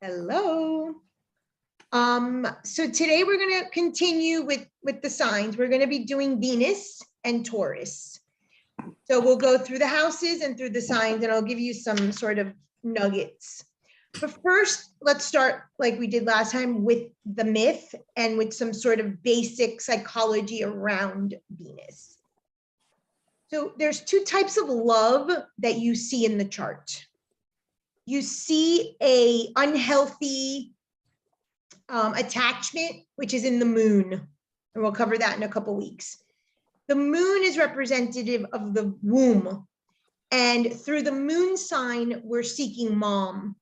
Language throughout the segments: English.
Hello. So today we're going to continue with the signs. We're going to be doing Venus and Taurus. So we'll go through the houses and through the signs, and I'll give you some sort of nuggets. But first, let's start like we did last time with the myth and with some sort of basic psychology around Venus. So there's two types of love that you see in the chart. You see a unhealthy attachment, which is in the moon, and we'll cover that in a couple weeks. The moon is representative of the womb, and through the moon sign, we're seeking mom.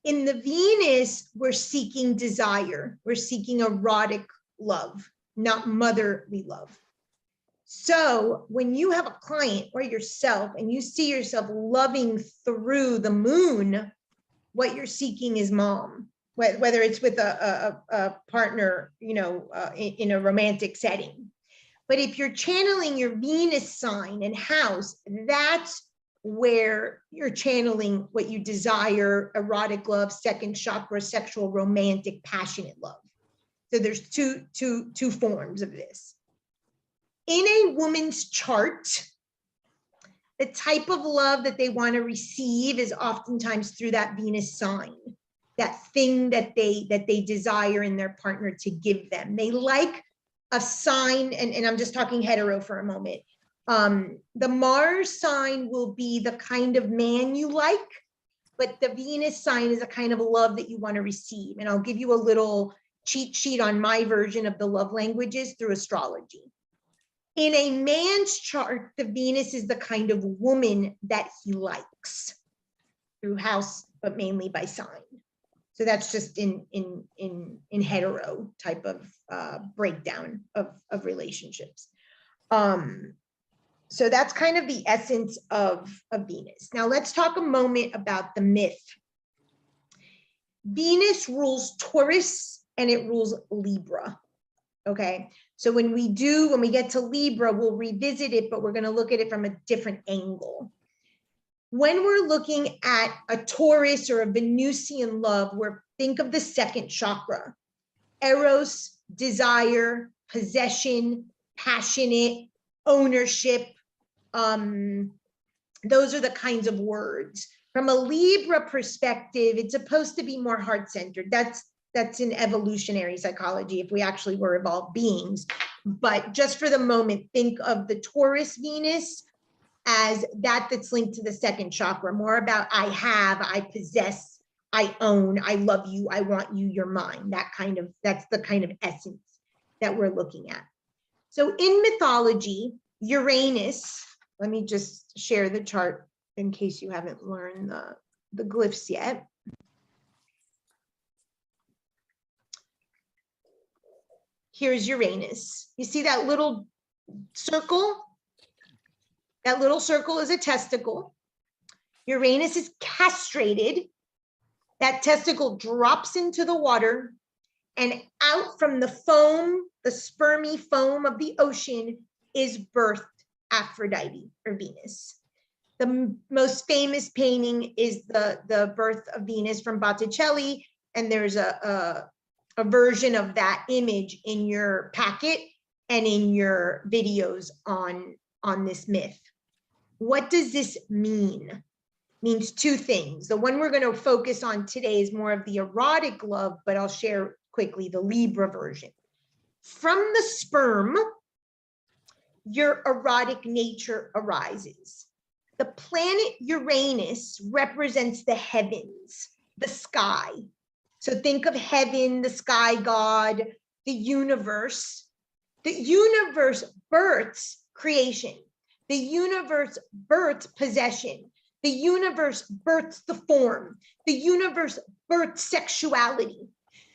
In the Venus, we're seeking desire. We're seeking erotic love, not motherly love. So when you have a client or yourself and you see yourself loving through the moon, what you're seeking is mom, whether it's with a partner, in a romantic setting. But if you're channeling your Venus sign and house, that's where you're channeling what you desire: erotic love, second chakra, sexual, romantic, passionate love. So there's two forms of this. In a woman's chart, the type of love that they want to receive is oftentimes through that Venus sign, that thing that they desire in their partner to give them. They like a sign, and I'm just talking hetero for a moment. The Mars sign will be the kind of man you like, but the Venus sign is a kind of love that you want to receive. And I'll give you a little cheat sheet on my version of the love languages through astrology. In a man's chart, the Venus is the kind of woman that he likes through house, but mainly by sign. So that's just in hetero type of breakdown of relationships. So that's kind of the essence of Venus. Now let's talk a moment about the myth. Venus rules Taurus and it rules Libra. Okay, so when we get to Libra, we'll revisit it, but we're going to look at it from a different angle. When we're looking at a Taurus or a Venusian love, think of the second chakra: eros, desire, possession, passionate, ownership. Those are the kinds of words. From a Libra perspective, it's supposed to be more heart-centered. That's in evolutionary psychology, if we actually were evolved beings. But just for the moment, think of the Taurus Venus as that's linked to the second chakra, more about I have, I possess, I own, I love you, I want you, you're mine. That's the kind of essence that we're looking at. So in mythology, Uranus, let me just share the chart in case you haven't learned the glyphs yet. Here's Uranus. You see that little circle? That little circle is a testicle. Uranus is castrated. That testicle drops into the water, and out from the foam, the spermy foam of the ocean, is birthed Aphrodite, or Venus. The most famous painting is the Birth of Venus from Botticelli, and there's a version of that image in your packet and in your videos on this myth. What does this mean? It means two things. The one we're going to focus on today is more of the erotic love, but I'll share quickly the Libra version. From the sperm, your erotic nature arises. The planet Uranus represents the heavens, the sky. So think of heaven, the sky god, the universe. The universe births creation. The universe births possession. The universe births the form. The universe births sexuality.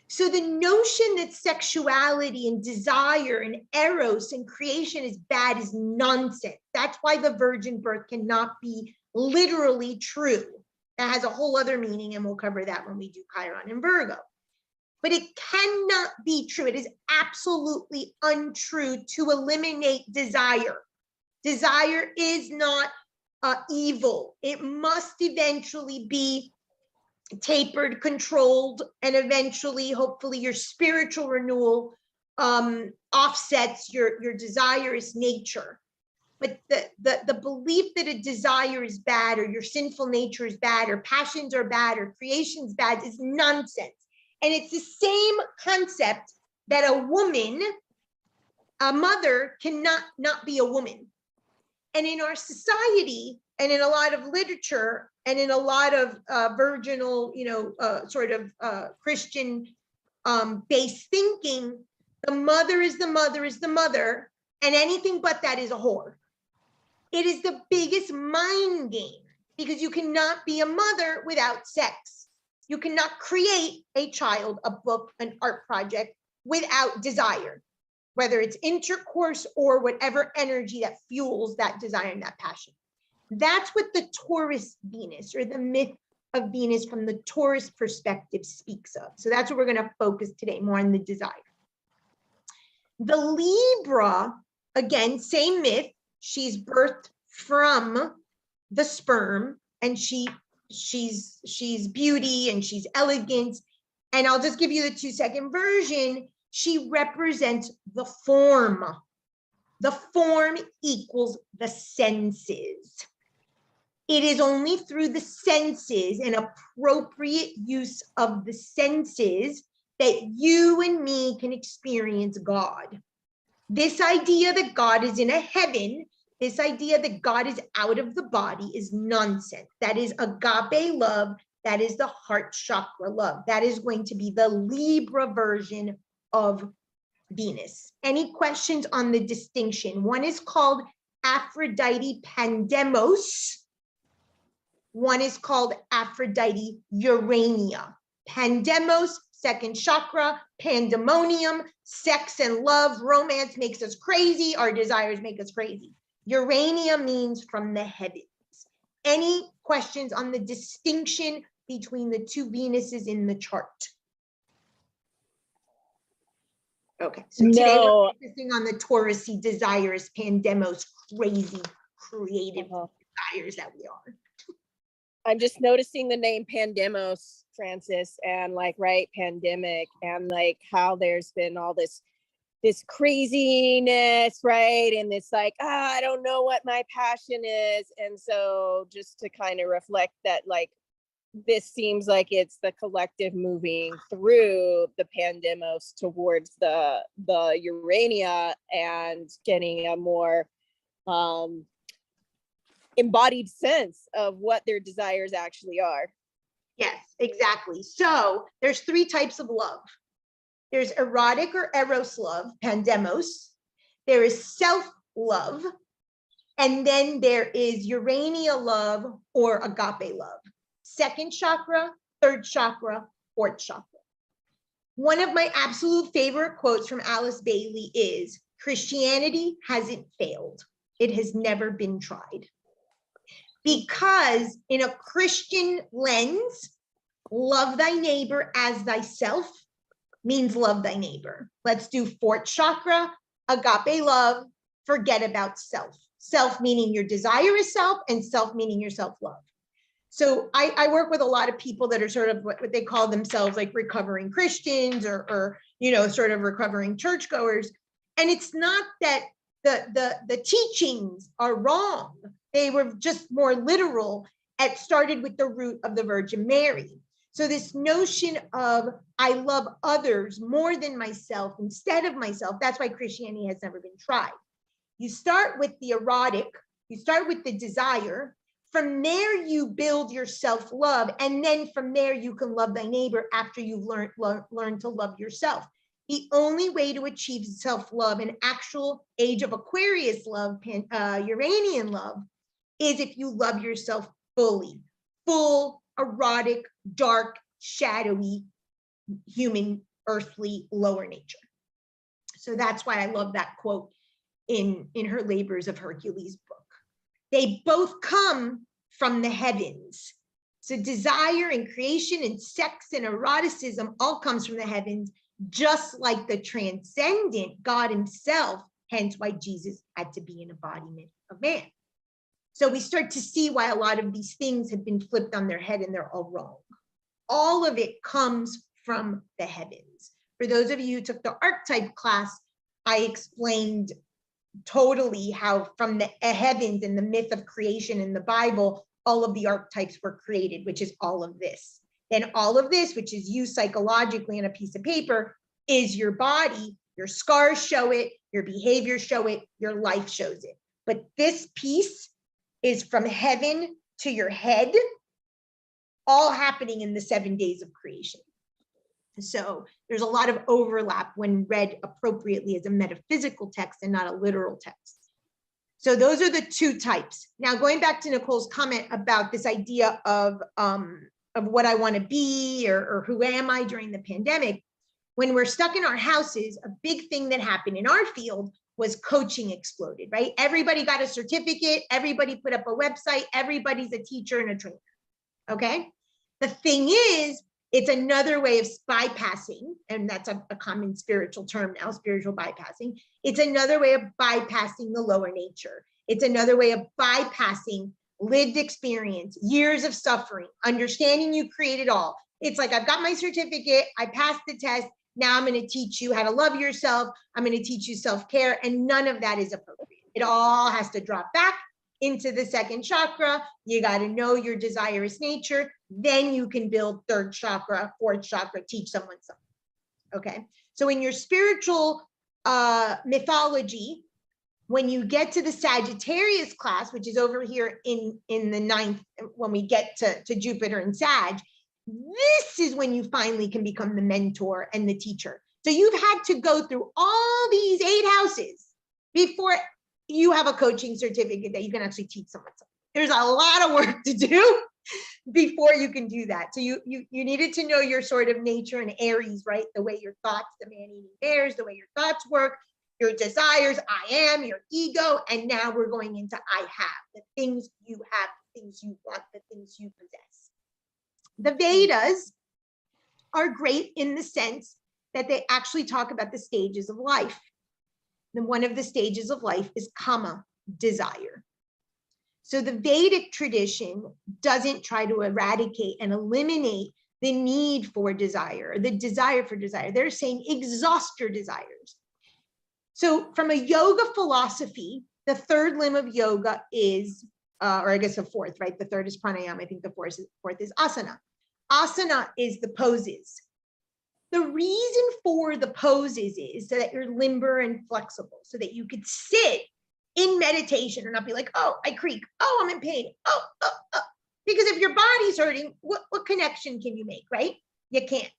So the notion that sexuality and desire and eros and creation is bad is nonsense. That's why the virgin birth cannot be literally true. That has a whole other meaning, and we'll cover that when we do Chiron and Virgo. But it cannot be true. It is absolutely untrue to eliminate desire. Desire is not evil. It must eventually be tapered, controlled, and eventually, hopefully, your spiritual renewal offsets your desirous nature. But the belief that a desire is bad, or your sinful nature is bad, or passions are bad, or creation's bad is nonsense. And it's the same concept that a woman, a mother, cannot not be a woman. And in our society, and in a lot of literature, and in a lot of virginal, Christian based thinking, the mother is the mother is the mother, and anything but that is a whore. It is the biggest mind game, because you cannot be a mother without sex. You cannot create a child, a book, an art project without desire, whether it's intercourse or whatever energy that fuels that desire and that passion. That's what the Taurus Venus, or the myth of Venus from the Taurus perspective, speaks of. So that's what we're going to focus today, more on the desire. The Libra, again, same myth. She's birthed from the sperm, and she's beauty, and she's elegance. And I'll just give you the 2-second version. She represents the form. The form equals the senses. It is only through the senses and appropriate use of the senses that you and me can experience God. This idea that God is in a heaven, this idea that God is out of the body, is nonsense. That is agape love. That is the heart chakra love. That is going to be the Libra version of Venus. Any questions on the distinction? One is called Aphrodite Pandemos. One is called Aphrodite Urania. Pandemos, second chakra, pandemonium, sex and love, romance makes us crazy, our desires make us crazy. Urania means from the heavens. Any questions on the distinction between the two Venuses in the chart? Okay, so today we're focusing on the Taurusy desires, pandemos, crazy, creative desires that we are. I'm just noticing the name Pandemos, Francis, and like, right, pandemic, and like how there's been all this craziness, right? And it's like, I don't know what my passion is. And so just to kind of reflect that, like, this seems like it's the collective moving through the pandemos towards the Urania, and getting a more embodied sense of what their desires actually are. Yes, exactly. So there's 3 types of love. There's erotic or eros love, pandemos. There is self-love. And then there is Urania love, or agape love. 2nd chakra, 3rd chakra, 4th chakra. One of my absolute favorite quotes from Alice Bailey is, Christianity hasn't failed. It has never been tried. Because in a Christian lens, love thy neighbor as thyself means love thy neighbor. Let's do 4th chakra, agape love, forget about self. Self meaning your desire is self, and self meaning your self-love. So I work with a lot of people that are sort of what they call themselves like recovering Christians, or sort of recovering churchgoers. And it's not that the teachings are wrong. They were just more literal. It started with the root of the Virgin Mary. So this notion of I love others more than myself, instead of myself, that's why Christianity has never been tried. You start with the erotic, you start with the desire. From there, you build your self-love. And then from there, you can love thy neighbor after you've learned to love yourself. The only way to achieve self-love, an actual age of Aquarius love, Uranian love, is if you love yourself fully, full, erotic, dark, shadowy, human, earthly, lower nature. So that's why I love that quote in her Labors of Hercules book. They both come from the heavens. So desire and creation and sex and eroticism all comes from the heavens, just like the transcendent God himself, hence why Jesus had to be an embodiment of man. So we start to see why a lot of these things have been flipped on their head and they're all wrong. all of it comes from the heavens. For those of you who took the archetype class, I explained totally how from the heavens and the myth of creation in the Bible, all of the archetypes were created, which is all of this. Then all of this, which is you psychologically on a piece of paper, is your body. Your scars show it, your behavior show it, your life shows it. But this piece is from heaven to your head, all happening in the 7 days of creation. So there's a lot of overlap when read appropriately as a metaphysical text and not a literal text. So those are the two types. Now, going back to Nicole's comment about this idea of what I want to be or who am I during the pandemic, when we're stuck in our houses, a big thing that happened in our field was coaching exploded, right? Everybody got a certificate, everybody put up a website, everybody's a teacher and a trainer, okay? The thing is, it's another way of bypassing, and that's a common spiritual term now, spiritual bypassing. It's another way of bypassing the lower nature. It's another way of bypassing lived experience, years of suffering, understanding you create it all. It's like, I've got my certificate, I passed the test, now I'm going to teach you how to love yourself, I'm going to teach you self-care, and none of that is appropriate. It all has to drop back into the second chakra. You got to know your desirous nature. Then you can build third chakra, fourth chakra, teach someone something. Okay. So in your spiritual mythology, when you get to the Sagittarius class, which is over here in the 9th, when we get to Jupiter and Sag, this is when you finally can become the mentor and the teacher. So you've had to go through all these 8 houses before you have a coaching certificate that you can actually teach someone something. There's a lot of work to do before you can do that. So you needed to know your sort of nature and Aries, right? The way your thoughts, the man-eating bears, the way your thoughts work, your desires, I am, your ego, and now we're going into I have, the things you have, the things you want, the things you possess. The Vedas are great in the sense that they actually talk about the stages of life. And one of the stages of life is kama, desire. So the Vedic tradition doesn't try to eradicate and eliminate the need for desire, the desire for desire. They're saying exhaust your desires. So from a yoga philosophy, the third limb of yoga is, or I guess the fourth, right? The third is pranayama. I think the fourth is asana. Asana is the poses. The reason for the poses is so that you're limber and flexible, so that you could sit in meditation and not be like, oh, I creak. Oh, I'm in pain. Oh. Because if your body's hurting, what connection can you make, right? You can't.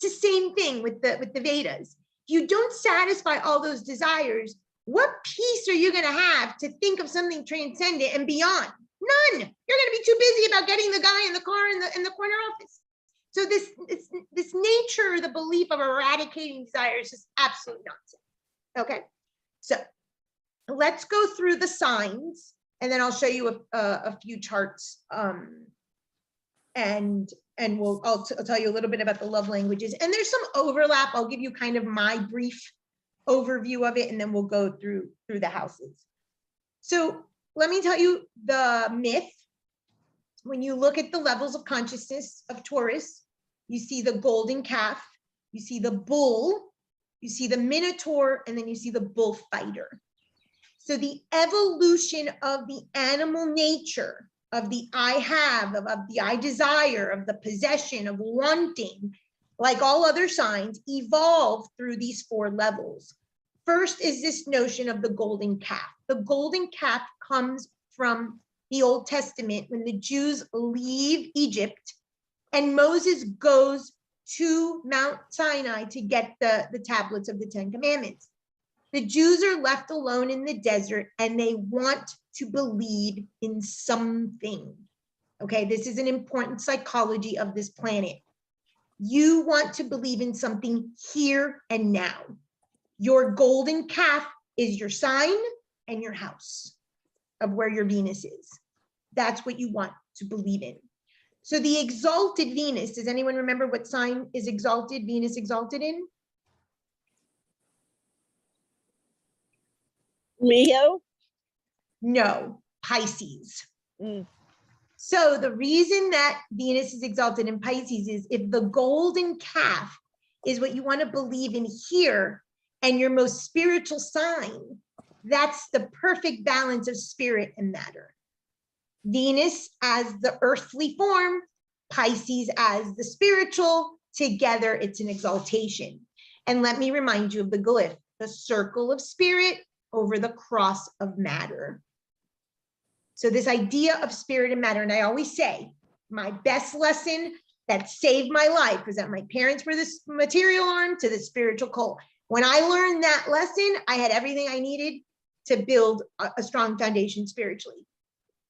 It's the same thing with the Vedas. If you don't satisfy all those desires, what peace are you going to have to think of something transcendent and beyond? None. You're going to be too busy about getting the guy in the car in the corner office. So this nature, the belief of eradicating desire is just absolute nonsense. Okay, so let's go through the signs, and then I'll show you a few charts, and I'll tell you a little bit about the love languages. And there's some overlap. I'll give you kind of my brief overview of it, and then we'll go through the houses. So let me tell you the myth. When you look at the levels of consciousness of Taurus, you see the golden calf, you see the bull, you see the minotaur, and then you see the bullfighter. So the evolution of the animal nature, of the I have, of the I desire, of the possession, of wanting, like all other signs, evolved through these 4 levels. First is this notion of the golden calf. The golden calf comes from the Old Testament when the Jews leave Egypt and Moses goes to Mount Sinai to get the tablets of the 10 Commandments. The Jews are left alone in the desert and they want to believe in something. Okay, this is an important psychology of this planet. You want to believe in something here and now. Your golden calf is your sign and your house of where your Venus is. That's what you want to believe in. So the exalted Venus, does anyone remember what sign is exalted, Venus exalted in? Leo? No, Pisces. So the reason that Venus is exalted in Pisces is if the golden calf is what you want to believe in here and your most spiritual sign, that's the perfect balance of spirit and matter. Venus as the earthly form, Pisces as the spiritual, together it's an exaltation. And let me remind you of the glyph, the circle of spirit over the cross of matter. So this idea of spirit and matter, and I always say, my best lesson that saved my life was that my parents were this material arm to the spiritual pole. When I learned that lesson, I had everything I needed to build a strong foundation spiritually.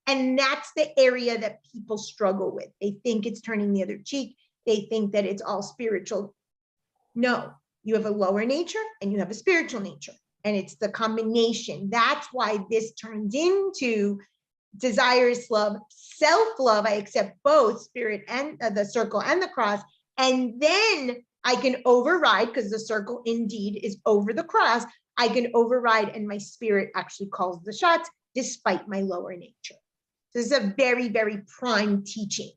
And that's the area that people struggle with. They think it's turning the other cheek. They think that it's all spiritual. No, you have a lower nature and you have a spiritual nature. And it's the combination. That's why this turns into desire is love, self-love. I accept both spirit and the circle and the cross. And then I can override, because the circle indeed is over the cross. I can override and my spirit actually calls the shots despite my lower nature. So this is a very, very prime teaching.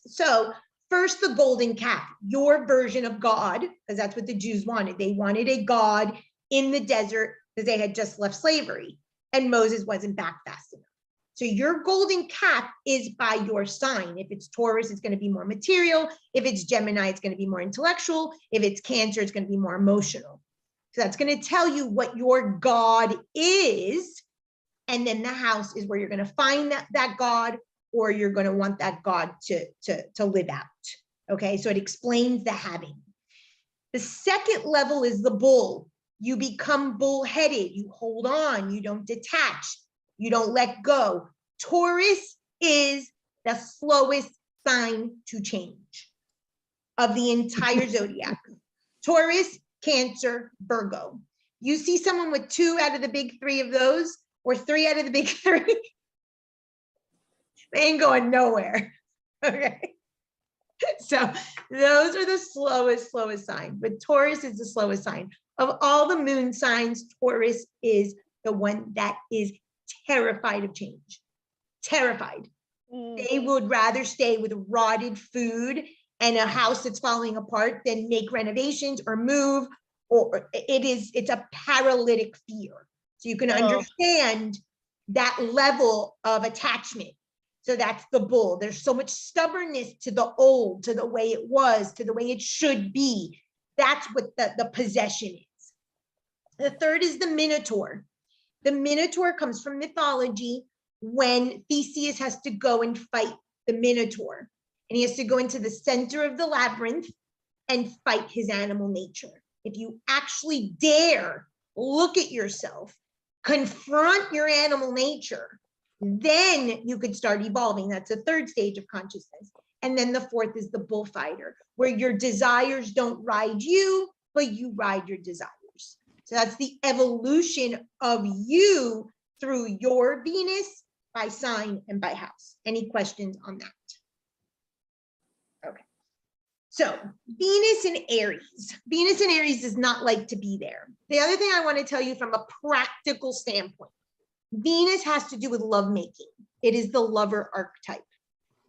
So first, the golden calf, your version of God, because that's what the Jews wanted. They wanted a God in the desert because they had just left slavery and Moses wasn't back fast enough. So your golden calf is by your sign. If it's Taurus, it's going to be more material. If it's Gemini, it's going to be more intellectual. If it's Cancer, it's going to be more emotional. So that's going to tell you what your God is. And then the house is where you're going to find that God, or you're going to want that God to live out. Okay, so it explains the having. The second level is the bull. You become bullheaded. You hold on. You don't detach. You don't let go. Taurus is the slowest sign to change of the entire zodiac. Taurus, Cancer, Virgo. You see someone with 2 out of the big 3 of those, or 3 out of the big 3, they ain't going nowhere. Okay. So those are the slowest sign, but Taurus is the slowest sign. Of all the moon signs, Taurus is the one that is terrified of change. Terrified. They would rather stay with rotted food and a house that's falling apart than make renovations or move, or it's a paralytic fear. So you can understand that level of attachment. So that's the bull. There's so much stubbornness to the old, to the way it was, to the way it should be. That's what the possession is. The third is the Minotaur. The Minotaur comes from mythology when Theseus has to go and fight the Minotaur. And he has to go into the center of the labyrinth and fight his animal nature. If you actually dare look at yourself, confront your animal nature, then you could start evolving. That's the third stage of consciousness. And then the fourth is the bullfighter, where your desires don't ride you, but you ride your desires. So that's the evolution of you through your Venus by sign and by house. Any questions on that? Okay. So Venus in Aries. Venus in Aries does not like to be there. The other thing I want to tell you from a practical standpoint, Venus has to do with lovemaking. It is the lover archetype.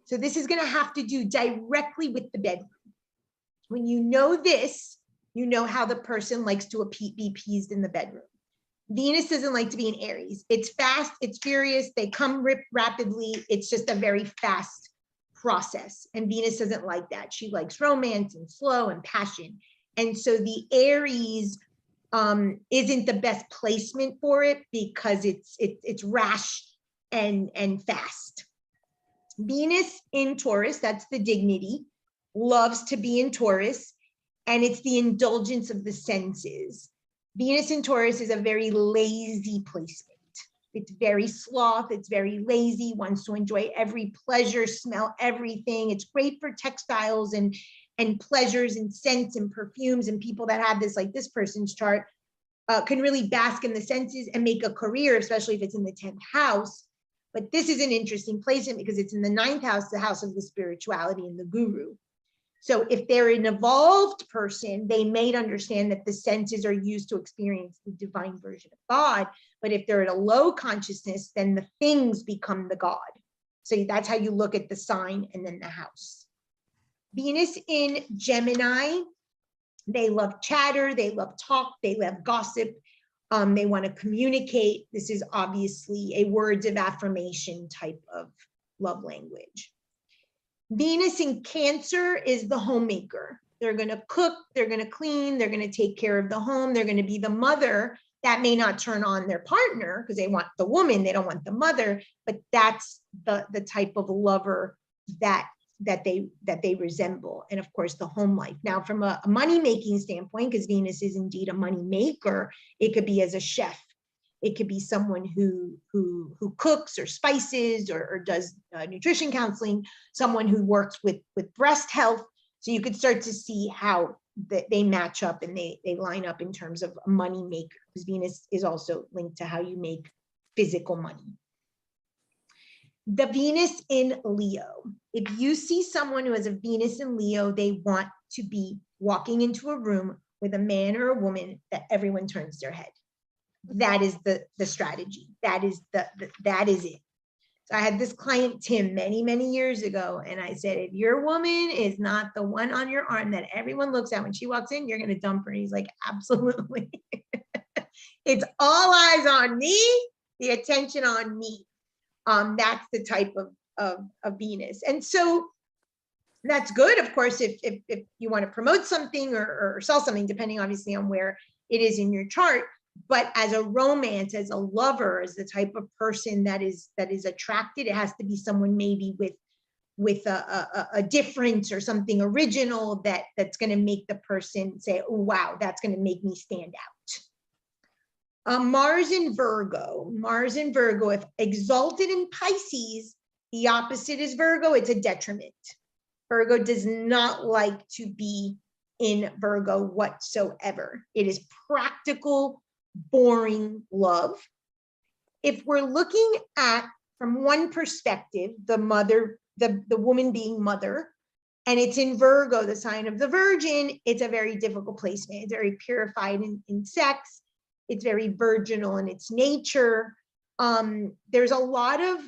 So this is going to have to do directly with the bedroom. When you know this, you know how the person likes to be appeased in the bedroom. Venus doesn't like to be in Aries. It's fast, it's furious, they come rapidly. It's just a very fast process. And Venus doesn't like that. She likes romance and slow and passion. And so the Aries isn't the best placement for it because it's rash and fast. Venus in Taurus, that's the dignity, loves to be in Taurus, and it's the indulgence of the senses. Venus in Taurus is a very lazy placement. It's very sloth, it's very lazy, wants to enjoy every pleasure, smell everything. It's great for textiles and pleasures and scents and perfumes, and people that have this, like this person's chart, can really bask in the senses and make a career, especially if it's in the 10th house. But this is an interesting placement because it's in the 9th house, the house of the spirituality and the guru. So if they're an evolved person, they may understand that the senses are used to experience the divine version of God. But if they're at a low consciousness, then the things become the God. So that's how you look at the sign and then the house. Venus in Gemini, they love chatter, they love talk, they love gossip. They want to communicate. This is obviously a words of affirmation type of love language. Venus in Cancer is the homemaker. They're going to cook, they're going to clean, they're going to take care of the home, they're going to be the mother. That may not turn on their partner because they want the woman, they don't want the mother, but that's the type of lover that they resemble. And of course, the home life. Now, from a money-making standpoint, because Venus is indeed a money maker, it could be as a chef. It could be someone who cooks or spices or does nutrition counseling, someone who works with breast health. So you could start to see how they match up and they line up in terms of a money maker, because Venus is also linked to how you make physical money. The Venus in Leo. If you see someone who has a Venus in Leo, they want to be walking into a room with a man or a woman that everyone turns their head. That is the strategy. That is that is it. So I had this client, Tim, many years ago, and I said, if your woman is not the one on your arm that everyone looks at when she walks in, you're going to dump her. And he's like, absolutely. It's all eyes on me, the attention on me. That's the type of Venus. And so that's good, of course, if you want to promote something or sell something, depending obviously on where it is in your chart. But as a romance, as a lover, as the type of person that is attracted, it has to be someone maybe with a difference or something original that's going to make the person say, oh, wow, that's going to make me stand out. Mars in Virgo. Mars in Virgo, if exalted in Pisces, the opposite is Virgo, it's a detriment. Virgo does not like to be in Virgo whatsoever. It is practical, boring love. If we're looking at, from one perspective, the mother, the woman being mother, and it's in Virgo, the sign of the Virgin, it's a very difficult placement. It's very purified in sex. It's very virginal in its nature. There's a lot of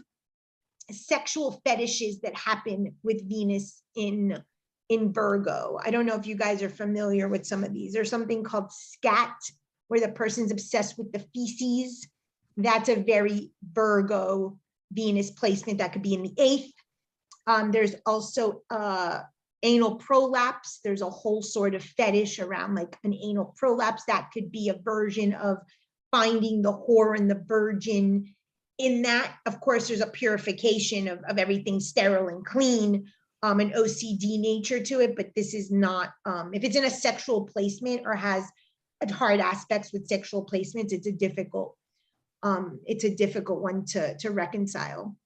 sexual fetishes that happen with Venus in Virgo. I don't know if you guys are familiar with some of these. There's something called scat, where the person's obsessed with the feces. That's a very Virgo Venus placement that could be in the 8th. There's also anal prolapse. There's a whole sort of fetish around like an anal prolapse. That could be a version of finding the whore and the virgin. In that, of course, there's a purification of everything sterile and clean, an OCD nature to it, but this is not, if it's in a sexual placement or has hard aspects with sexual placements, it's a difficult one to reconcile.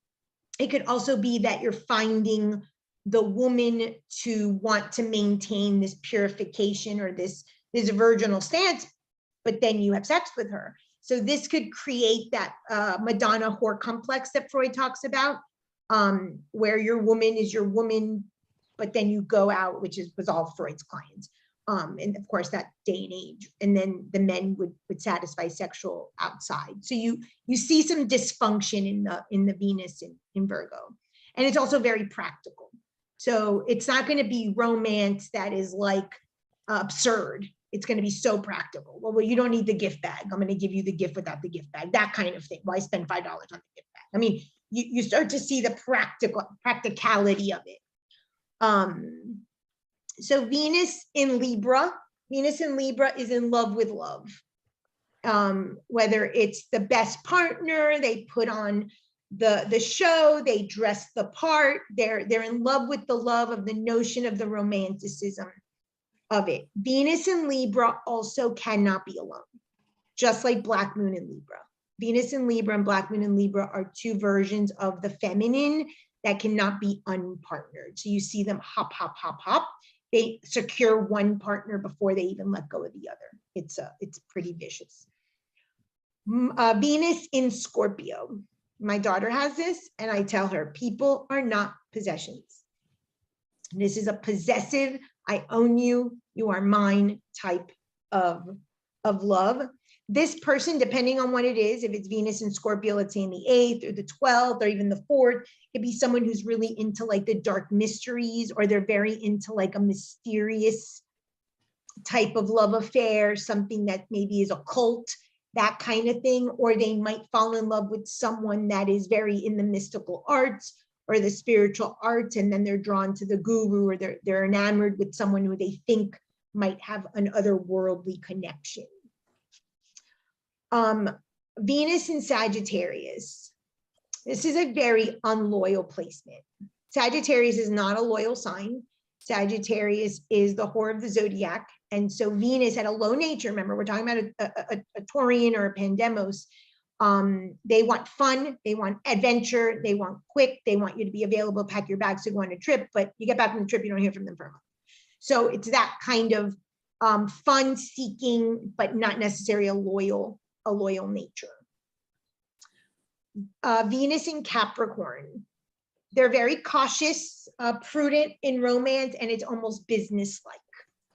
It could also be that you're finding the woman to want to maintain this purification or this virginal stance, but then you have sex with her. So this could create that Madonna whore complex that Freud talks about, where your woman is your woman, but then you go out, which was all Freud's clients. And of course that day and age, and then the men would satisfy sexual outside. So you see some dysfunction in the Venus in Virgo, and it's also very practical. So it's not going to be romance that is like absurd. It's going to be so practical. Well, you don't need the gift bag. I'm going to give you the gift without the gift bag. That kind of thing. Why spend $5 on the gift bag? I mean, you start to see the practicality of it. So Venus in Libra is in love with love. Whether it's the best partner, they put on the show, they dress the part, they're in love with the love of the notion of the romanticism of it. Venus in Libra also cannot be alone, just like Black Moon in Libra. Venus in Libra and Black Moon in Libra are two versions of the feminine that cannot be unpartnered. So you see them hop, hop, hop, hop. They secure one partner before they even let go of the other. It's pretty vicious. Venus in Scorpio. My daughter has this, and I tell her, people are not possessions. This is a possessive, I own you, you are mine type of love. this person, depending on what it is, if it's Venus in Scorpio, let's say in the 8th or the 12th or even the 4th, could be someone who's really into like the dark mysteries, or they're very into like a mysterious type of love affair, something that maybe is a cult, that kind of thing. Or they might fall in love with someone that is very in the mystical arts or the spiritual arts, and then they're drawn to the guru, or they're enamored with someone who they think might have an otherworldly connection. Venus in Sagittarius. This is a very unloyal placement. Sagittarius is not a loyal sign. Sagittarius is the whore of the zodiac. And so Venus at a low nature, remember, we're talking about a Taurian or a Pandemos. They want fun, they want adventure, they want quick, they want you to be available, pack your bags to go on a trip, but you get back from the trip, you don't hear from them for a month. So it's that kind of fun seeking, but not necessarily a loyal nature. Venus in Capricorn. They're very cautious, prudent in romance, and it's almost business-like.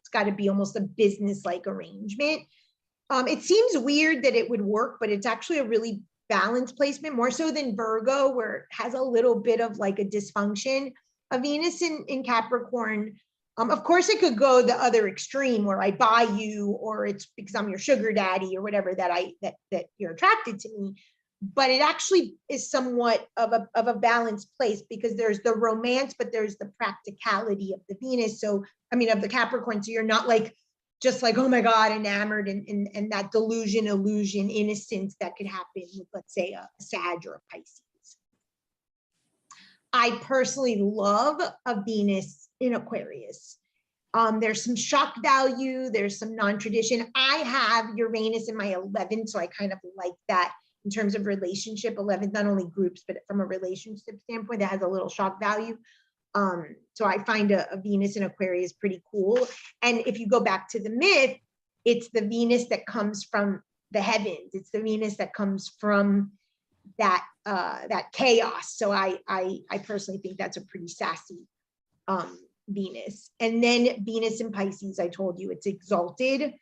It's got to be almost a business-like arrangement. It seems weird that it would work, but it's actually a really balanced placement, more so than Virgo, where it has a little bit of like a dysfunction. A Venus in Capricorn, of course, it could go the other extreme where I buy you, or it's because I'm your sugar daddy or whatever that you're attracted to me. But it actually is somewhat of a balanced place, because there's the romance, but there's the practicality of the Venus. So, I mean, of the Capricorn. So you're not like, just like, oh my God, enamored, and that delusion, illusion, innocence that could happen with, let's say, a Sag or a Pisces. I personally love a Venus in Aquarius. There's some shock value, there's some non-tradition. I have Uranus in my 11th, so I kind of like that in terms of relationship. 11th, not only groups, but from a relationship standpoint, that has a little shock value. So I find a Venus in Aquarius pretty cool. And if you go back to the myth, it's the Venus that comes from the heavens. It's the Venus that comes from that chaos. So I personally think that's a pretty sassy Venus. And then Venus in Pisces, I told you, it's exalted.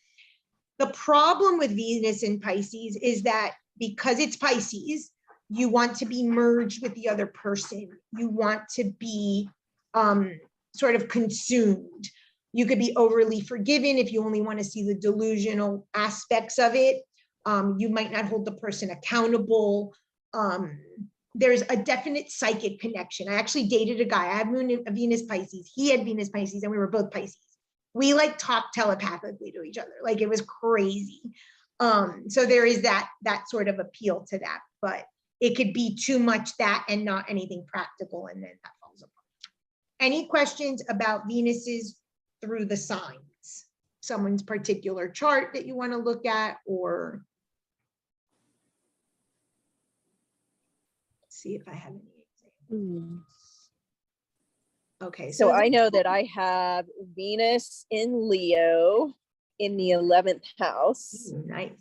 The problem with Venus in Pisces is that because it's Pisces, you want to be merged with the other person. You want to be sort of consumed. You could be overly forgiving if you only want to see the delusional aspects of it. You might not hold the person accountable. There's a definite psychic connection. I actually dated a guy. I had a Venus Pisces. He had Venus Pisces, and we were both Pisces. We like talked telepathically to each other. Like, it was crazy. So there is that sort of appeal to that, but it could be too much that and not anything practical, and then that falls apart. Any questions about Venuses through the signs? Someone's particular chart that you want to look at, or see if I have any examples. Okay, so I know that I have Venus in Leo in the 11th house. Ooh, nice.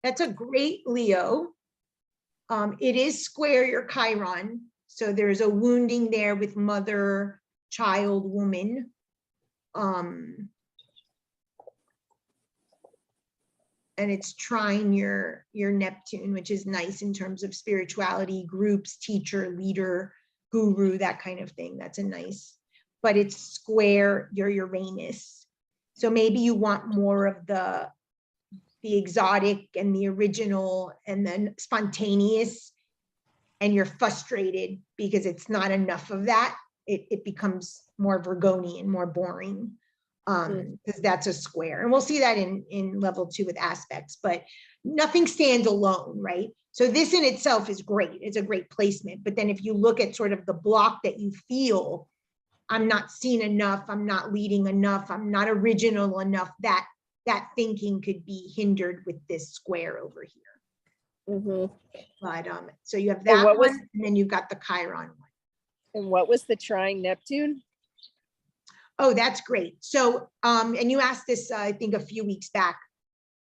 That's a great Leo. It is square your Chiron. So there's a wounding there with mother, child, woman. And it's trine your Neptune, which is nice in terms of spirituality, groups, teacher, leader, guru, that kind of thing. That's a nice, but it's square your Uranus. So maybe you want more of the exotic and the original and then spontaneous, and you're frustrated because it's not enough of that. It becomes more Virgonian, more boring, because that's a square. And we'll see that in level 2 with aspects, but nothing stands alone, right? So this in itself is great. It's a great placement. But then if you look at sort of the block that you feel, I'm not seen enough, I'm not leading enough, I'm not original enough, that thinking could be hindered with this square over here. Mm-hmm. But so you have that one, and then you've got the Chiron one. And what was the trine Neptune? Oh, that's great. So, and you asked this, I think, a few weeks back.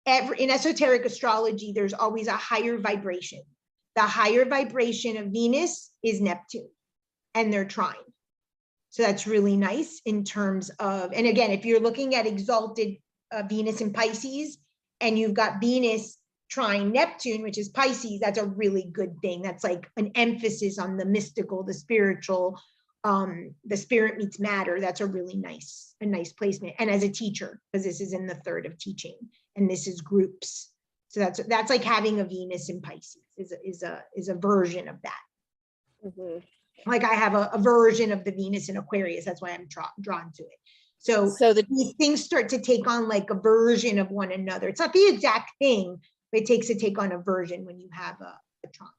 in esoteric astrology, there's always a higher vibration. The higher vibration of Venus is Neptune, and they're trine. So that's really nice in terms of, and again, if you're looking at exalted Venus in Pisces, and you've got Venus trine Neptune, which is Pisces, that's a really good thing. That's like an emphasis on the mystical, the spiritual, the spirit meets matter. That's a really nice placement. And as a teacher, because this is in the third of teaching, and this is groups. So that's like having a Venus in Pisces is a version of that. Mhm. Like I have a version of the Venus in Aquarius. That's why I'm drawn to it. So these things start to take on like a version of one another. It's not the exact thing, but it takes a take on a version when you have a trine.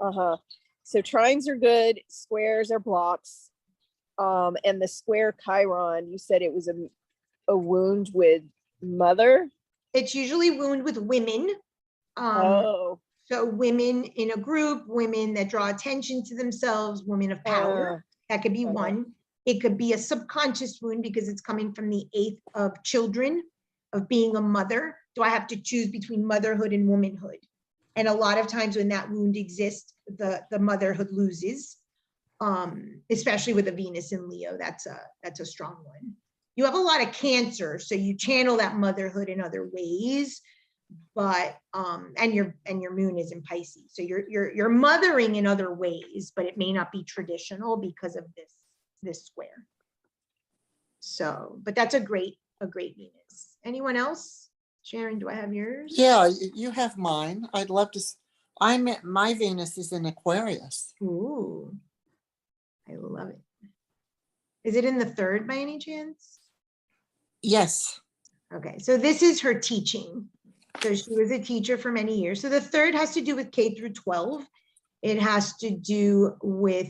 Uh-huh. So trines are good, squares are blocks. And the square Chiron, you said it was a wound with mother? It's usually wound with women. So women in a group, women that draw attention to themselves, women of power. That could be one. It could be a subconscious wound because it's coming from the 8th of children, of being a mother. Do I have to choose between motherhood and womanhood? And a lot of times when that wound exists, the motherhood loses, especially with a Venus in Leo. That's a strong one. You have a lot of Cancer, so you channel that motherhood in other ways. But and your moon is in Pisces, so you're mothering in other ways, but it may not be traditional because of this square. So, but that's a great Venus. Anyone else? Sharon, do I have yours? Yeah, you have mine. I'd love to. My Venus is in Aquarius. Ooh, I love it. Is it in the third by any chance? Yes. Okay, so this is her teaching. So she was a teacher for many years. So the third has to do with K through 12. It has to do with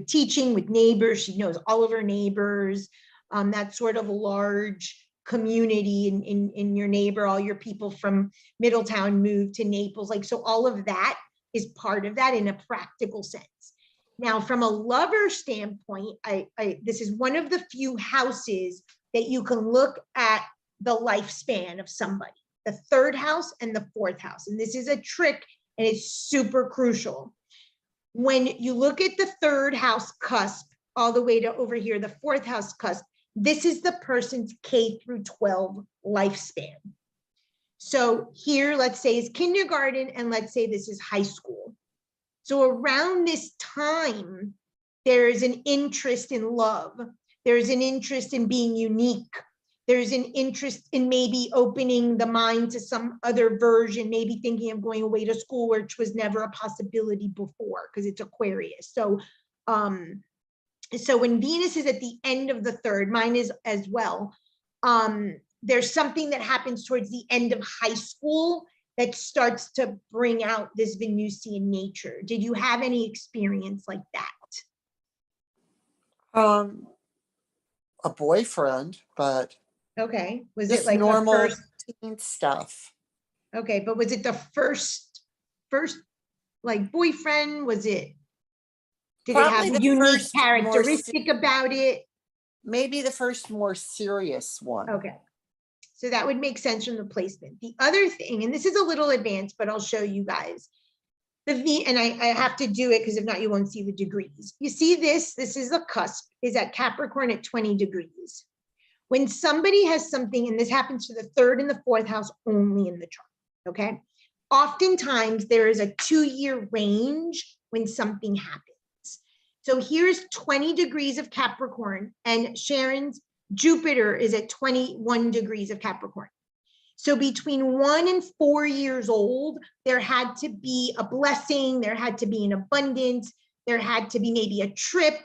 teaching, with neighbors. She knows all of her neighbors. That sort of large community in your neighbor, all your people from Middletown moved to Naples. Like, so all of that is part of that in a practical sense. Now, from a lover standpoint, this is one of the few houses that you can look at the lifespan of somebody. The third house and the fourth house. And this is a trick, and it's super crucial. When you look at the third house cusp, all the way to over here, the fourth house cusp, this is the person's K through 12 lifespan. So here, let's say is kindergarten, and let's say this is high school. So around this time, there's an interest in love. There's an interest in being unique. There's an interest in maybe opening the mind to some other version, maybe thinking of going away to school, which was never a possibility before because it's Aquarius. So, so when Venus is at the end of the third, mine is as well, there's something that happens towards the end of high school that starts to bring out this Venusian nature. Did you have any experience like that? A boyfriend, but okay. Was just it like normal the first teen stuff? Okay, but was it the first like boyfriend? Was it? Did Probably it have a the unique first characteristic about it? Maybe the first more serious one. Okay, so that would make sense from the placement. The other thing, and this is a little advanced, but I'll show you guys. And I have to do it because if not, you won't see the degrees. You see this is a cusp, is at Capricorn at 20 degrees. When somebody has something, and this happens to the third and the fourth house only in the chart, okay? Oftentimes there is a 2-year range when something happens. So here's 20 degrees of Capricorn, and Sharon's Jupiter is at 21 degrees of Capricorn. So between 1 and 4 years old, there had to be a blessing, there had to be an abundance, there had to be maybe a trip,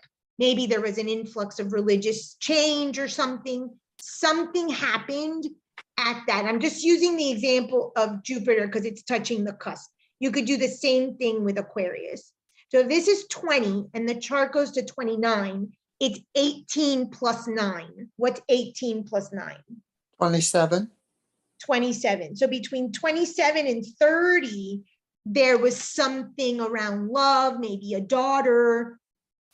maybe there was an influx of religious change or something. Something happened at that. I'm just using the example of Jupiter because it's touching the cusp. You could do the same thing with Aquarius. So if this is 20 and the chart goes to 29, it's 18 plus 9. What's 18 plus 9? 27. 27. So between 27 and 30, there was something around love, maybe a daughter,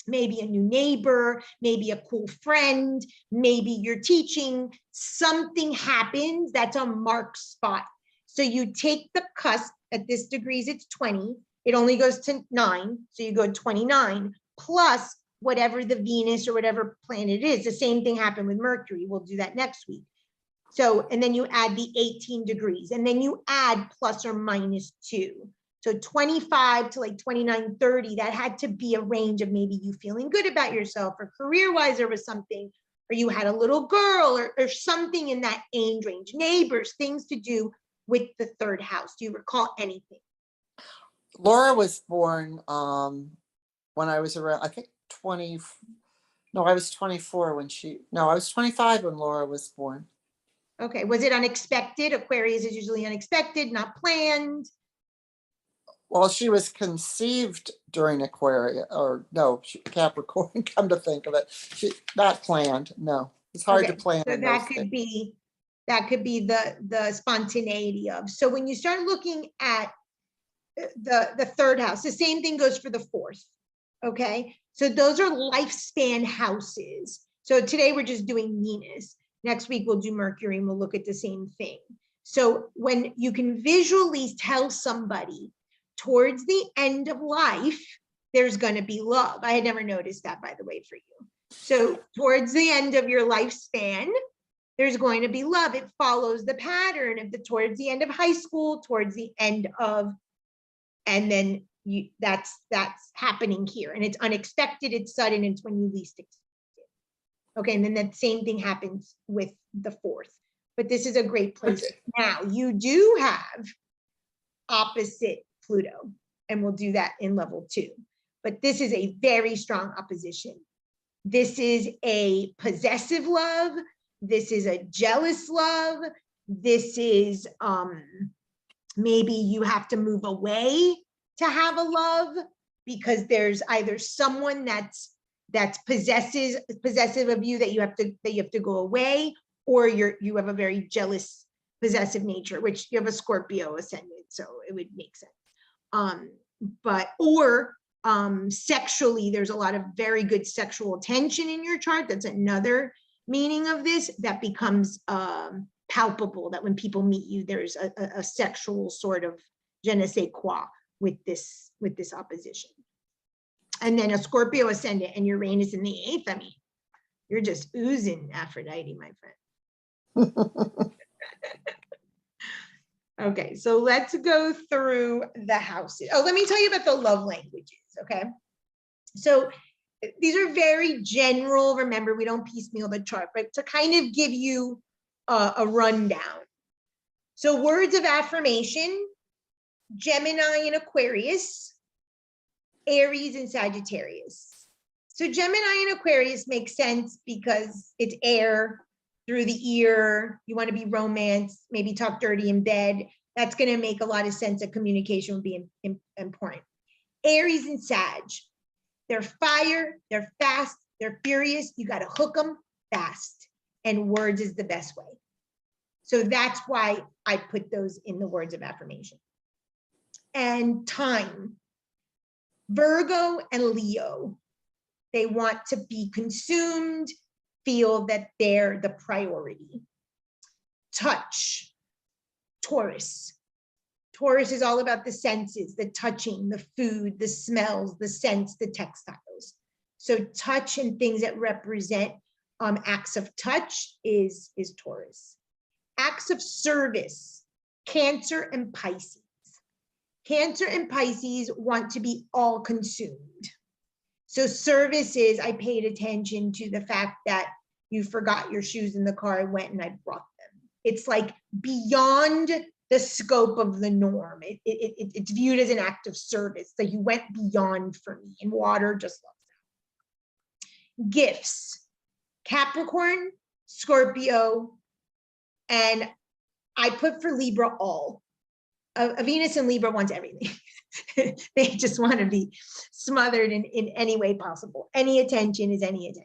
maybe a new neighbor, maybe a cool friend, maybe you're teaching, something happens that's a mark spot. So you take the cusp at this degrees, it's 20, it only goes to 9, so you go 29 plus whatever the Venus or whatever planet is. The same thing happened with Mercury. We'll do that next week. So, and then you add the 18 degrees, and then you add plus or minus 2. So 25 to like 29, 30, that had to be a range of maybe you feeling good about yourself, or career-wise there was something, or you had a little girl, or something in that age range, neighbors, things to do with the third house. Do you recall anything? Laura was born when I was around, I think 20. No, I was 24 when I was 25 when Laura was born. Okay, was it unexpected? Aquarius is usually unexpected, not planned. Well, she was conceived during Aquarius, or no, Capricorn, come to think of it. Not planned, no. It's hard to Okay, plan so in that those could days. be the spontaneity of. So when you start looking at the third house, the same thing goes for the fourth. Okay, so those are lifespan houses. So today we're just doing Venus. Next week we'll do Mercury and we'll look at the same thing. So when you can visually tell somebody towards the end of life, there's going to be love. I had never noticed that, by the way, for you. So towards the end of your lifespan, there's going to be love. It follows the pattern of towards the end of high school, towards the end of, and then that's happening here. And it's unexpected, it's sudden, it's when you least expect it. Okay, and then that same thing happens with the fourth. But this is a great place. Okay. Now, you do have opposite Pluto, and we'll do that in level 2. But this is a very strong opposition. This is a possessive love. This is a jealous love. This is maybe you have to move away to have a love, because there's either someone that's possessive of you that you have to go away, or you have a very jealous possessive nature, which you have a Scorpio ascendant, so it would make sense. Sexually, there's a lot of very good sexual tension in your chart. That's another meaning of this that becomes palpable, that when people meet you, there's a sexual sort of je ne sais quoi with this opposition. And then a Scorpio ascendant and Uranus in the 8th, I mean, you're just oozing Aphrodite, my friend. Okay, so let's go through the houses. Oh, let me tell you about the love languages, okay? So these are very general. Remember, we don't piecemeal the chart, but to kind of give you a rundown. So words of affirmation, Gemini and Aquarius, Aries and Sagittarius. So Gemini and Aquarius makes sense because it's air, through the ear, you want to be romance, maybe talk dirty in bed. That's going to make a lot of sense that communication would be important. Aries and Sag, they're fire, they're fast, they're furious. You got to hook them fast, and words is the best way. So that's why I put those in the words of affirmation. And time, Virgo and Leo, they want to be consumed, feel that they're the priority. Touch, Taurus. Taurus is all about the senses, the touching, the food, the smells, the scents, the textiles. So touch and things that represent acts of touch is Taurus. Acts of service, Cancer and Pisces. Cancer and Pisces want to be all consumed. So service is, I paid attention to the fact that you forgot your shoes in the car, I went and I brought them. It's like beyond the scope of the norm. It's viewed as an act of service. So you went beyond for me, and water just loves that. Gifts, Capricorn, Scorpio, and I put for Libra all. A Venus and Libra wants everything. They just want to be smothered in any way possible. Any attention is any attention.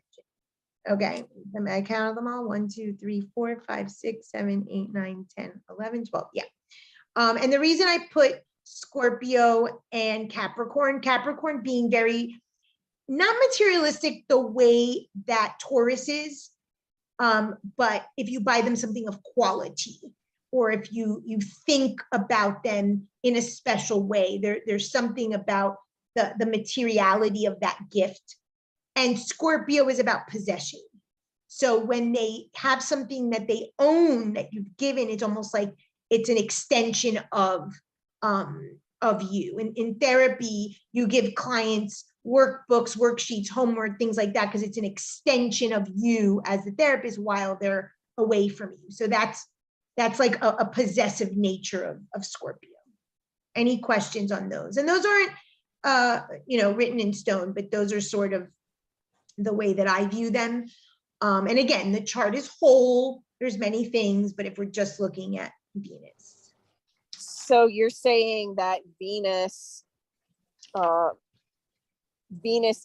Okay, I counted them all. 1, 2, 3, 4, 5, 6, 7, 8, 9, 10, 11, 12. Yeah. And the reason I put Scorpio and Capricorn being very not materialistic the way that Taurus is, but if you buy them something of quality, or if you think about them in a special way, there's something about the materiality of that gift. And Scorpio is about possession. So when they have something that they own that you've given, it's almost like it's an extension of you. In therapy, you give clients workbooks, worksheets, homework, things like that, because it's an extension of you as the therapist while they're away from you. So that's like a possessive nature of Scorpio. Any questions on those? And those aren't written in stone, but those are sort of the way that I view them. And again, the chart is whole. There's many things, but if we're just looking at Venus. So you're saying that Venus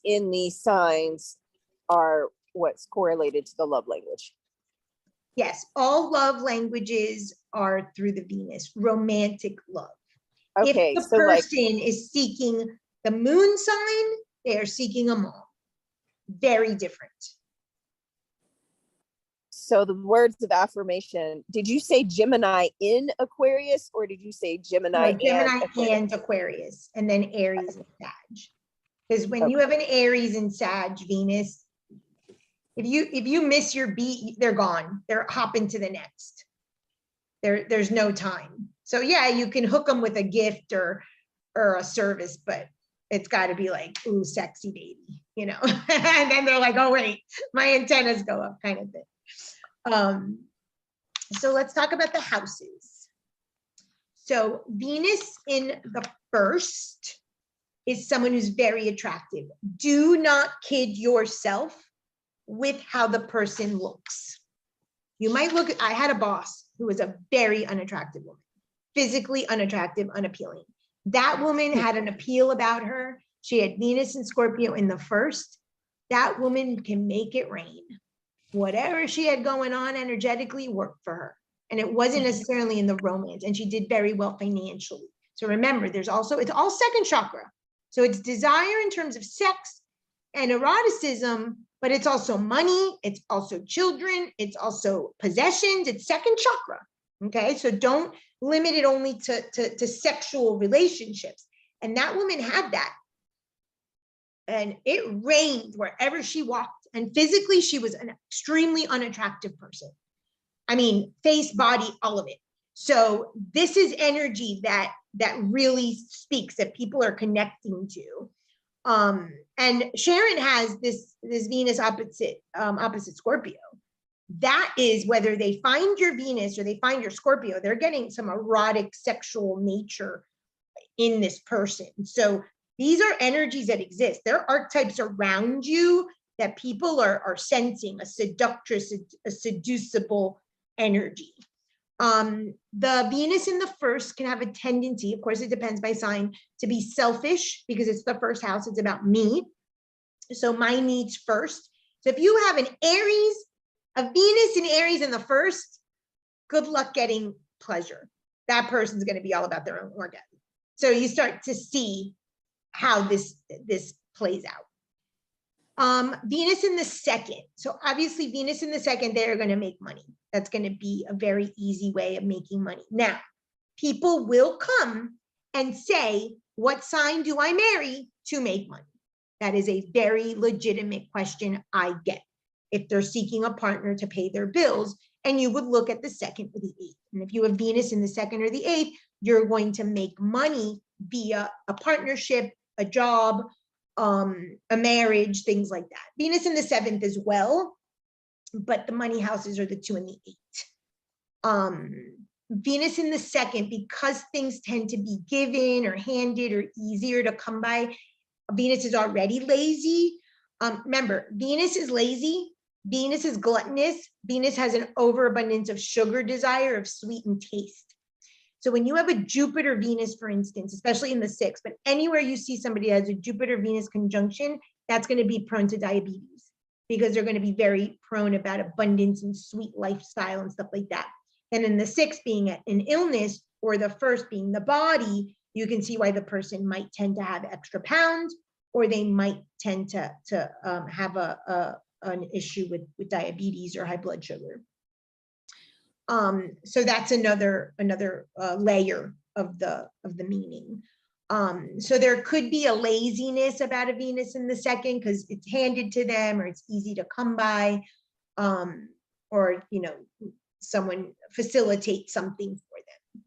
in these signs are what's correlated to the love language. Yes, all love languages are through the Venus, romantic love. Okay, if the so like, person is seeking the moon sign, they are seeking a mom. Very different. so the words of affirmation, did you say Gemini in Aquarius, or did you say Gemini, No, Gemini and Aquarius? and Aquarius, and then Aries and Sag. Because when Okay. you have an Aries and Sag Venus, if you miss your beat, they're gone. They're hopping to the next. There's no time. So yeah, you can hook them with a gift or a service, but it's got to be like, ooh, sexy baby, and then they're like, oh wait, my antennas go up, kind of thing. So let's talk about the houses. So Venus in the first is someone who's very attractive. Do not kid yourself with how the person looks. You might look, I had a boss who was a very unattractive woman, physically unattractive, unappealing. That woman had an appeal about her. She had Venus and Scorpio in the first. That woman can make it rain. Whatever she had going on energetically worked for her. And it wasn't necessarily in the romance, and she did very well financially. So remember, it's all second chakra. So it's desire in terms of sex and eroticism, but it's also money, it's also children, it's also possessions, it's second chakra. Okay, so don't limit it only to sexual relationships. And that woman had that. And it rained wherever she walked. And physically, she was an extremely unattractive person. I mean, face, body, all of it. So this is energy that really speaks, that people are connecting to. And Sharon has this Venus opposite Scorpio. That is, whether they find your Venus or they find your Scorpio, they're getting some erotic sexual nature in this person. So these are energies that exist. There are archetypes around you that people are sensing, a seductress, a seducible energy. The Venus in the first can have a tendency, of course, it depends by sign, to be selfish because it's the first house, it's about me. So my needs first. So if you have a Venus and Aries in the first, good luck getting pleasure. That person's going to be all about their own orgasm. So you start to see how this plays out. Venus in the second. So obviously Venus in the second, they're going to make money. That's going to be a very easy way of making money. Now, people will come and say, what sign do I marry to make money? That is a very legitimate question I get if they're seeking a partner to pay their bills, and you would look at the second or the eighth. And if you have Venus in the second or the eighth, you're going to make money via a partnership, a job, a marriage, things like that. Venus in the seventh as well, but the money houses are the 2 and the 8. Venus in the second, because things tend to be given or handed or easier to come by, Venus is already lazy. Remember, Venus is lazy. Venus is gluttonous. Venus has an overabundance of sugar desire, of sweet and taste. So when you have a Jupiter Venus, for instance, especially in the 6th, but anywhere you see somebody that has a Jupiter Venus conjunction, that's going to be prone to diabetes because they're going to be very prone about abundance and sweet lifestyle and stuff like that. And in the 6th being an illness, or the 1st being the body, you can see why the person might tend to have extra pounds or they might tend to have an issue with diabetes or high blood sugar. So that's another layer of the meaning. So there could be a laziness about a Venus in the second because it's handed to them or it's easy to come by, or someone facilitates something for them.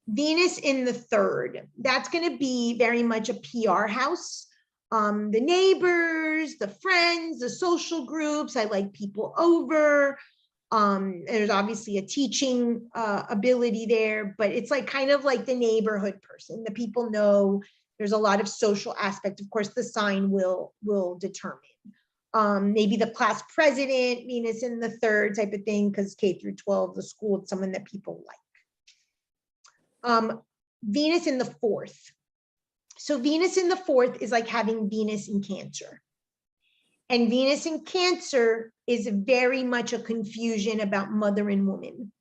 Venus in the third, that's going to be very much a PR house. The neighbors, the friends, the social groups, I like people over. There's obviously a teaching ability there, but it's like kind of like the neighborhood person. The people know. There's a lot of social aspect. Of course, the sign will determine. Maybe the class president, Venus in the third type of thing, because K through 12, the school, it's someone that people like. Venus in the fourth. So Venus in the fourth is like having Venus in Cancer. And Venus in Cancer is very much a confusion about mother and woman.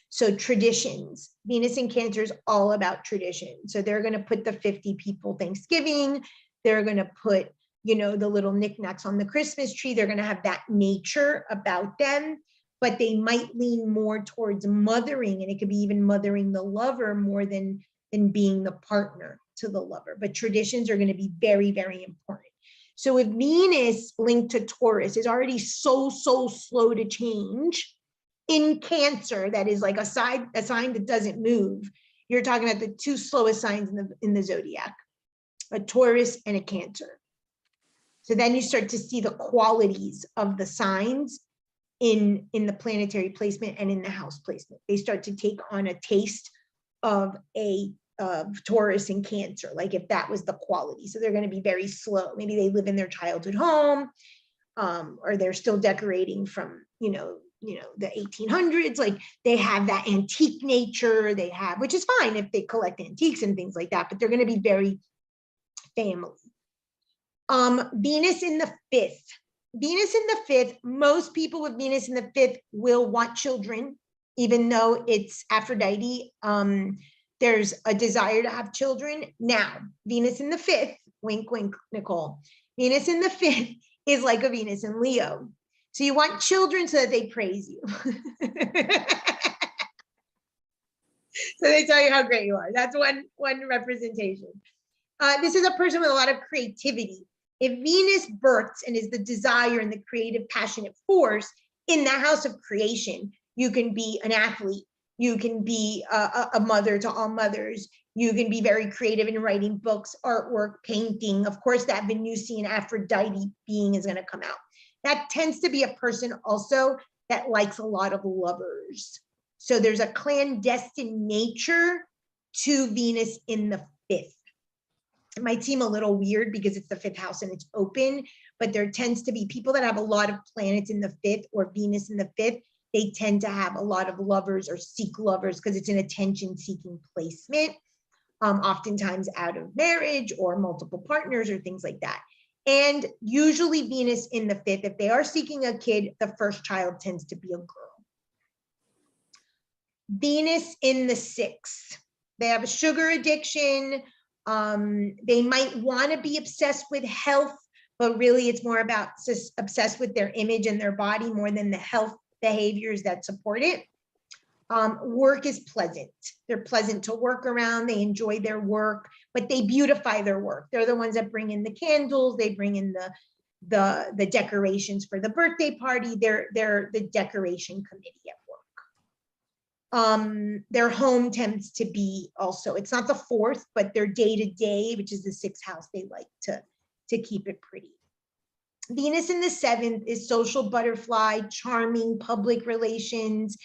So traditions, Venus in Cancer is all about tradition. So they're going to put the 50 people Thanksgiving. They're going to put, the little knickknacks on the Christmas tree. They're going to have that nature about them, but they might lean more towards mothering, and it could be even mothering the lover more than being the partner to the lover. But traditions are going to be very, very important. So if Venus linked to Taurus is already so slow to change in Cancer, that is like a sign that doesn't move. You're talking about the two slowest signs in the zodiac, a Taurus and a Cancer. So then you start to see the qualities of the signs in the planetary placement and in the house placement. They start to take on a taste of Taurus and Cancer, like if that was the quality. So they're going to be very slow. Maybe they live in their childhood home, or they're still decorating from, the 1800s. Like they have that antique nature they have, which is fine if they collect antiques and things like that, but they're going to be very family. Venus in the fifth. Venus in the fifth, most people with Venus in the fifth will want children, even though it's Aphrodite. There's a desire to have children. Now, Venus in the fifth, wink, wink, Nicole. Venus in the fifth is like a Venus in Leo. So you want children so that they praise you. So they tell you how great you are. That's one representation. This is a person with a lot of creativity. If Venus births and is the desire and the creative, passionate force in the house of creation, you can be an athlete. You can be a mother to all mothers. You can be very creative in writing books, artwork, painting. Of course, that Venusian Aphrodite being is going to come out. That tends to be a person also that likes a lot of lovers. So there's a clandestine nature to Venus in the fifth. It might seem a little weird because it's the fifth house and it's open, but there tends to be people that have a lot of planets in the fifth or Venus in the fifth. They tend to have a lot of lovers or seek lovers because it's an attention-seeking placement, oftentimes out of marriage or multiple partners or things like that. And usually Venus in the fifth, if they are seeking a kid, the first child tends to be a girl. Venus in the sixth, they have a sugar addiction. They might want to be obsessed with health, but really it's more about obsessed with their image and their body more than the health behaviors that support it. Work is pleasant. They're pleasant to work around. They enjoy their work, but they beautify their work. They're the ones that bring in the candles. They bring in the decorations for the birthday party. They're the decoration committee at work. Their home tends to be also, it's not the fourth, but their day-to-day, which is the sixth house, they like to keep it pretty. Venus in the seventh is social butterfly, charming, public relations.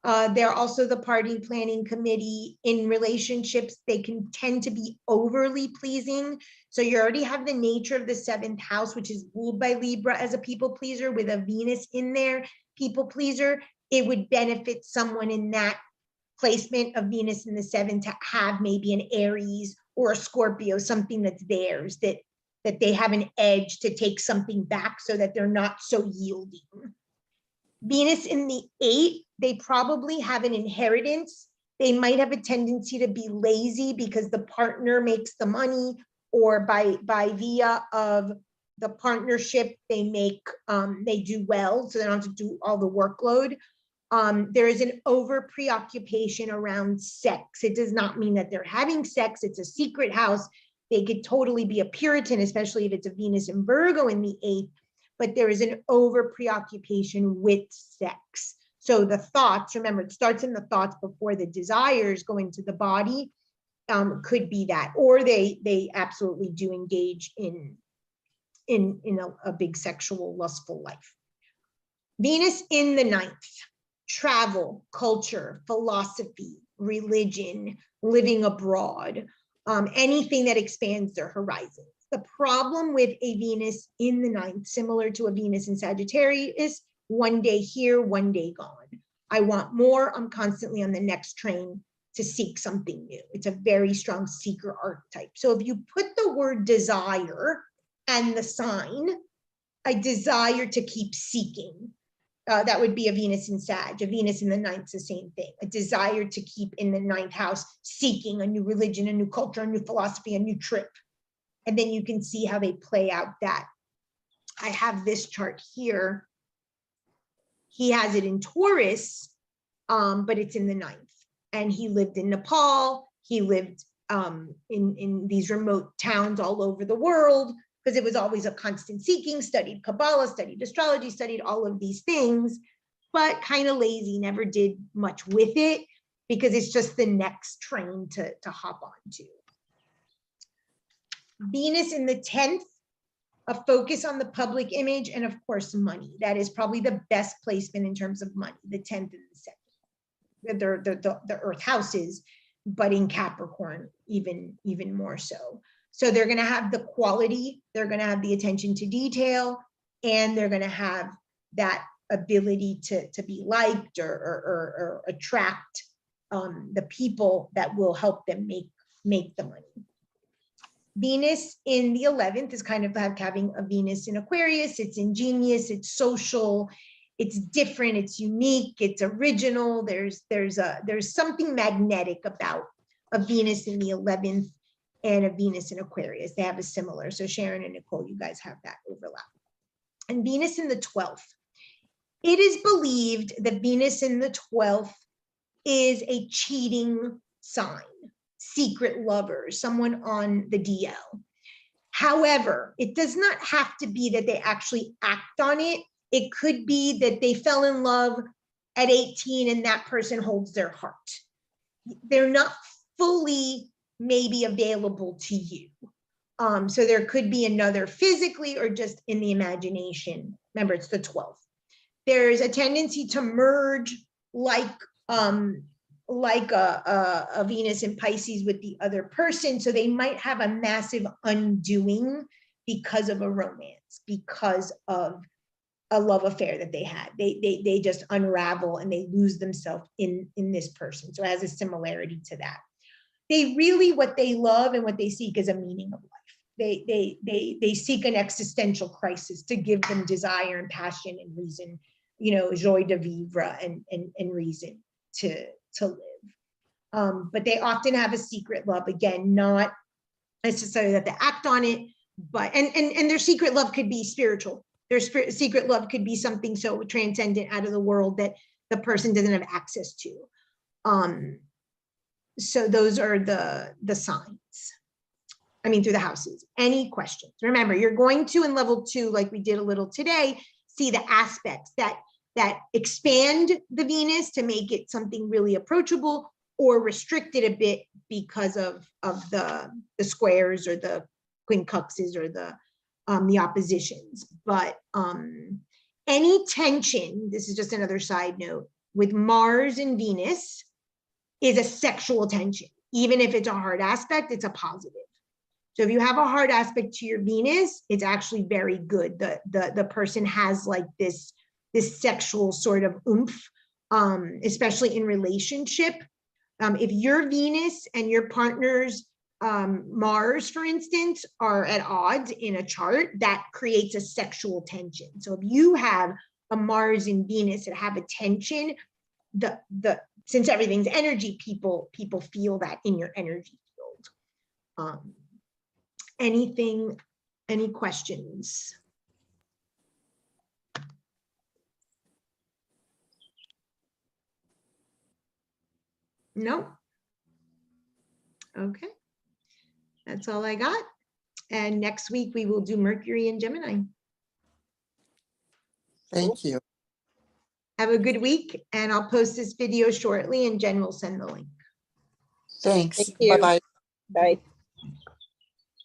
They're also the party planning committee. In relationships, they can tend to be overly pleasing. So you already have the nature of the seventh house, which is ruled by Libra as a people pleaser with a Venus in there, people pleaser. It would benefit someone in that placement of Venus in the seventh to have maybe an Aries or a Scorpio, something that's theirs, that they have an edge to take something back so that they're not so yielding. Venus in the eighth, they probably have an inheritance. They might have a tendency to be lazy because the partner makes the money or by via of the partnership they make, they do well, so they don't have to do all the workload. There is an over preoccupation around sex. It does not mean that they're having sex. It's a secret house. They could totally be a Puritan, especially if it's a Venus in Virgo in the 8th, but there is an over preoccupation with sex. So the thoughts, remember, it starts in the thoughts before the desires go into the body, could be that, or they absolutely do engage in a big sexual, lustful life. Venus in the 9th, travel, culture, philosophy, religion, living abroad, anything that expands their horizons. The problem with a Venus in the 9th, similar to a Venus in Sagittarius, one day here, one day gone. I want more. I'm constantly on the next train to seek something new. It's a very strong seeker archetype. So if you put the word desire and the sign, I desire to keep seeking. That would be a Venus in Sag. A Venus in the 9th is the same thing. A desire to keep in the 9th house, seeking a new religion, a new culture, a new philosophy, a new trip. And then you can see how they play out that. I have this chart here. He has it in Taurus, but it's in the 9th. And he lived in Nepal. He lived in these remote towns all over the world, because it was always a constant seeking, studied Kabbalah, studied astrology, studied all of these things, but kind of lazy, never did much with it, because it's just the next train to hop onto. Venus in the 10th, a focus on the public image, and of course, money. That is probably the best placement in terms of money, the 10th and the 2nd. They're the Earth houses, but in Capricorn, even more so. So they're going to have the quality, they're going to have the attention to detail, and they're going to have that ability to be liked or attract the people that will help them make the money. Venus in the 11th is kind of like having a Venus in Aquarius. It's ingenious, it's social, it's different, it's unique, it's original. There's something magnetic about a Venus in the 11th and a Venus in Aquarius. They have a similar. So Sharon and Nicole, you guys have that overlap. And Venus in the 12th. It is believed that Venus in the 12th is a cheating sign, secret lover, someone on the DL. However, it does not have to be that they actually act on it. It could be that they fell in love at 18 and that person holds their heart. They're not fully maybe available to you. So there could be another physically or just in the imagination. Remember, it's the 12th. There's a tendency to merge like a Venus in Pisces with the other person. So they might have a massive undoing because of a romance, because of a love affair that they had. They just unravel and they lose themselves in this person. So it has a similarity to that. They really, what they love and what they seek is a meaning of life. They seek an existential crisis to give them desire and passion and reason, joie de vivre and reason to live. But they often have a secret love, again, not necessarily that they act on it, but and their secret love could be spiritual. Their secret love could be something so transcendent out of the world that the person doesn't have access to. So those are the signs. Through the houses. Any questions? Remember, you're going to, in level 2, like we did a little today, see the aspects that expand the Venus to make it something really approachable, or restrict it a bit because of the squares or the quincunxes or the oppositions. But any tension, this is just another side note, with Mars and Venus is a sexual tension. Even if it's a hard aspect, it's a positive. So if you have a hard aspect to your Venus, it's actually very good. The person has like this sexual sort of oomph, especially in relationship. If your Venus and your partner's Mars, for instance, are at odds in a chart, that creates a sexual tension. So if you have a Mars and Venus that have a tension, since everything's energy, people feel that in your energy field. anything, any questions? No? Okay. That's all I got. And next week we will do Mercury and Gemini. Thank you. Have a good week, and I'll post this video shortly and Jen will send the link. Thanks. Thank you. Bye-bye. Bye.